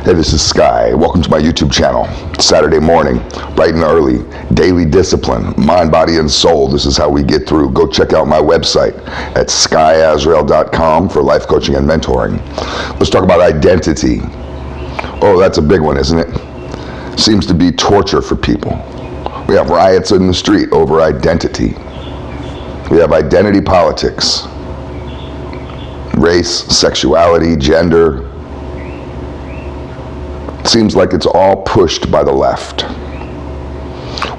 Hey, this is Sky. Welcome to my YouTube channel. Saturday morning, bright and early, daily discipline, mind, body, and soul. This is how we get through. Go check out my website at skysworld.com for life coaching and mentoring. Let's talk about identity. Oh, that's a big one, isn't it? Seems to be torture for people. We have riots in the street over identity. We have identity politics. Race, sexuality, gender. Seems like it's all pushed by the left.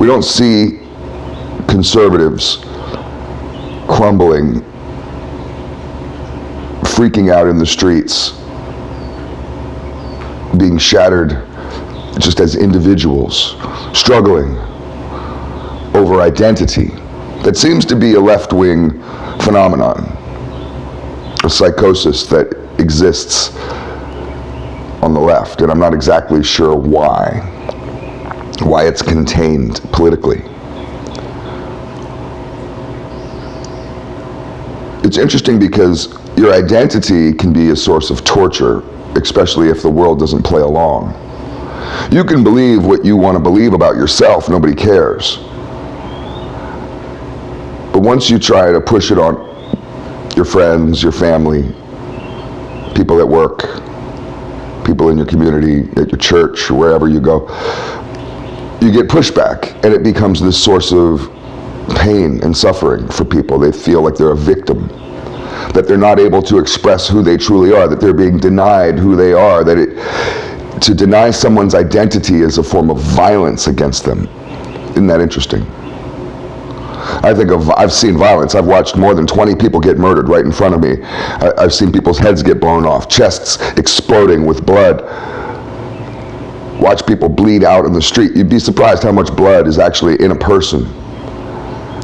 We don't see conservatives crumbling, freaking out in the streets, being shattered just as individuals, struggling over identity. That seems to be a left-wing phenomenon, a psychosis that exists on the left, and I'm not exactly sure why it's contained politically. It's interesting because your identity can be a source of torture, especially if the world doesn't play along. You can believe what you want to believe about yourself, nobody cares. But once you try to push it on your friends, your family, people at work, people in your community, at your church, or wherever you go, you get pushback, and it becomes this source of pain and suffering for people. They feel like they're a victim, that they're not able to express who they truly are, that they're being denied who they are, to deny someone's identity is a form of violence against them. Isn't that interesting? I've seen violence. I've watched more than 20 people get murdered right in front of me. I've seen people's heads get blown off, chests exploding with blood. Watch people bleed out in the street. You'd be surprised how much blood is actually in a person.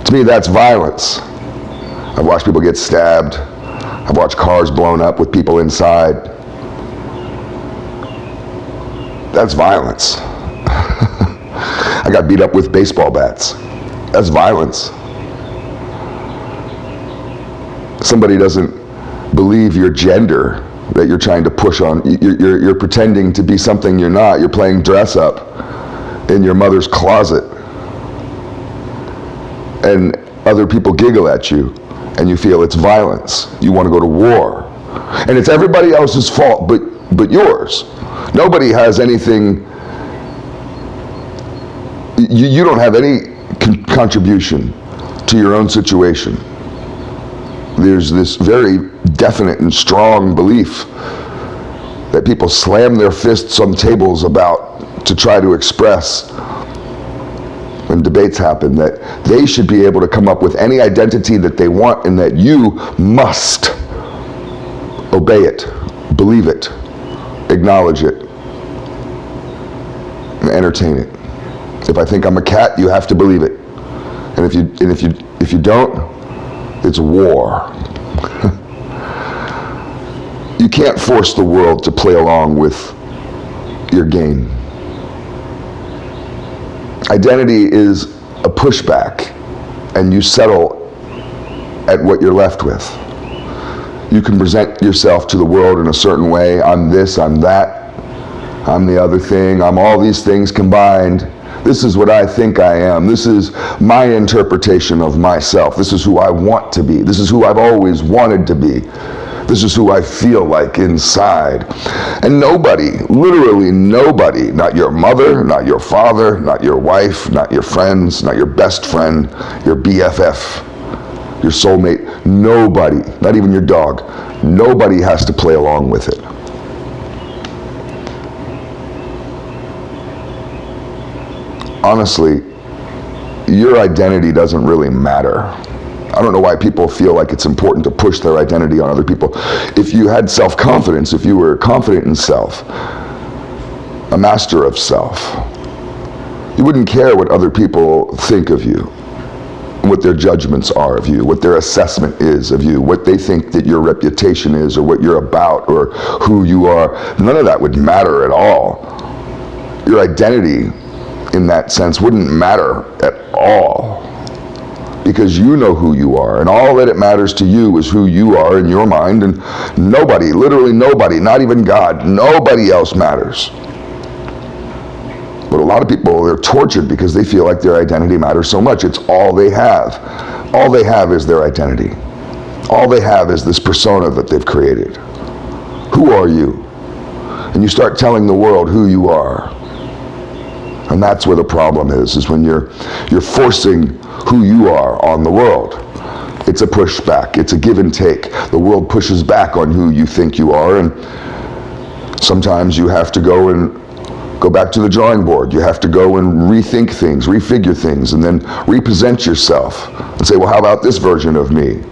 To me, that's violence. I've watched people get stabbed. I've watched cars blown up with people inside. That's violence. I got beat up with baseball bats. That's violence. Somebody doesn't believe your gender that you're trying to push on. You're pretending to be something you're not. You're playing dress up in your mother's closet. And other people giggle at you, and you feel it's violence. You want to go to war. And it's everybody else's fault but yours. Nobody has anything. You don't have any contribution to your own situation. There's this very definite and strong belief that people slam their fists on tables about to try to express when debates happen, that they should be able to come up with any identity that they want, and that you must obey it, believe it, acknowledge it, and entertain it. If I think I'm a cat, you have to believe it. And if you don't, it's war. You can't force the world to play along with your game. Identity is a pushback, and you settle at what you're left with. You can present yourself to the world in a certain way. I'm this, I'm that, I'm the other thing, I'm all these things combined. This is what I think I am. This is my interpretation of myself. This is who I want to be. This is who I've always wanted to be. This is who I feel like inside. And nobody, literally nobody, not your mother, not your father, not your wife, not your friends, not your best friend, your BFF, your soulmate, nobody, not even your dog, nobody has to play along with it. Honestly, your identity doesn't really matter. I don't know why people feel like it's important to push their identity on other people. If you had self-confidence, if you were confident in self, a master of self, you wouldn't care what other people think of you, what their judgments are of you, what their assessment is of you, what they think that your reputation is, or what you're about, or who you are. None of that would matter at all. Your identity in that sense wouldn't matter at all. because you know who you are, and all that it matters to you is who you are in your mind, and nobody, literally nobody, not even God, nobody else matters. But a lot of people, they're tortured because they feel like their identity matters so much. It's all they have. All they have is their identity. All they have is this persona that they've created. Who are you? And you start telling the world who you are. And that's where the problem is when you're forcing who you are on the world. It's a pushback. It's a give and take. The world pushes back on who you think you are, and sometimes you have to go back to the drawing board. You have to go and rethink things, refigure things, and then represent yourself and say, well, how about this version of me?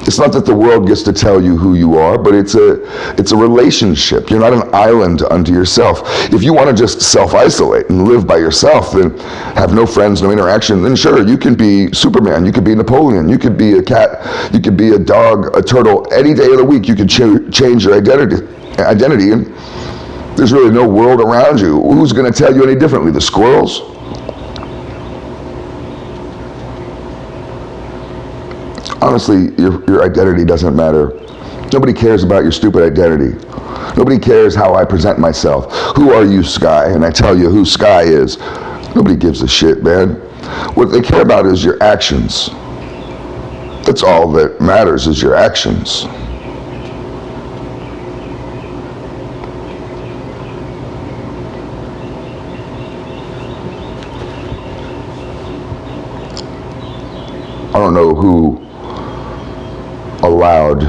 It's not that the world gets to tell you who you are, but it's a relationship. You're not an island unto yourself. If you want to just self-isolate and live by yourself, then have no friends, no interaction, then sure, you can be Superman, you could be Napoleon, you could be a cat, you could be a dog, a turtle. Any day of the week, you can change your identity, and there's really no world around you. Who's going to tell you any differently? The squirrels? Honestly, your identity doesn't matter. Nobody cares about your stupid identity. Nobody cares how I present myself. Who are you, Sky? And I tell you who Sky is. Nobody gives a shit, man. What they care about is your actions. That's all that matters, is your actions. I don't know who allowed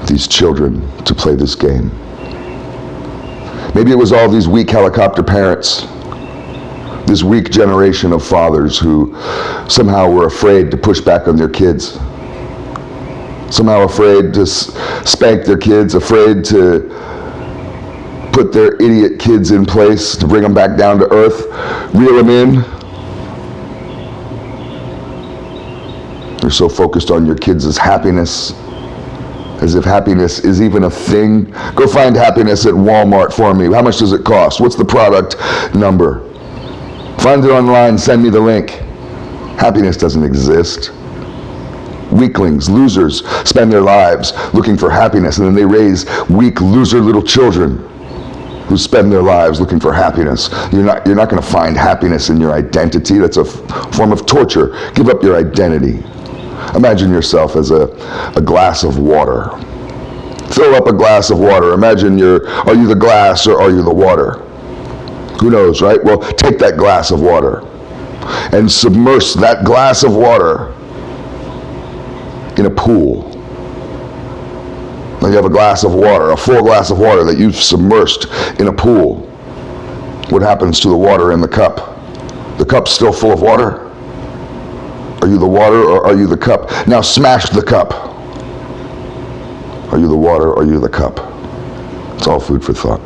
these children to play this game. Maybe it was all these weak helicopter parents, this weak generation of fathers who somehow were afraid to push back on their kids, somehow afraid to spank their kids, afraid to put their idiot kids in place, to bring them back down to earth, reel them in. You're so focused on your kids' happiness, as if happiness is even a thing. Go find happiness at Walmart for me. How much does it cost? What's the product number? Find it online, send me the link. Happiness doesn't exist. Weaklings, losers, spend their lives looking for happiness, and then they raise weak, loser little children who spend their lives looking for happiness. You're not going to find happiness in your identity. That's a form of torture. Give up your identity. Imagine yourself as a glass of water. Fill up a glass of water. Imagine are you the glass or are you the water? Who knows, right? Well, take that glass of water and submerge that glass of water in a pool. Now you have a glass of water, a full glass of water that you've submerged in a pool. What happens to the water in the cup? The cup's still full of water? Are you the water or are you the cup? Now smash the cup. Are you the water or are you the cup? It's all food for thought.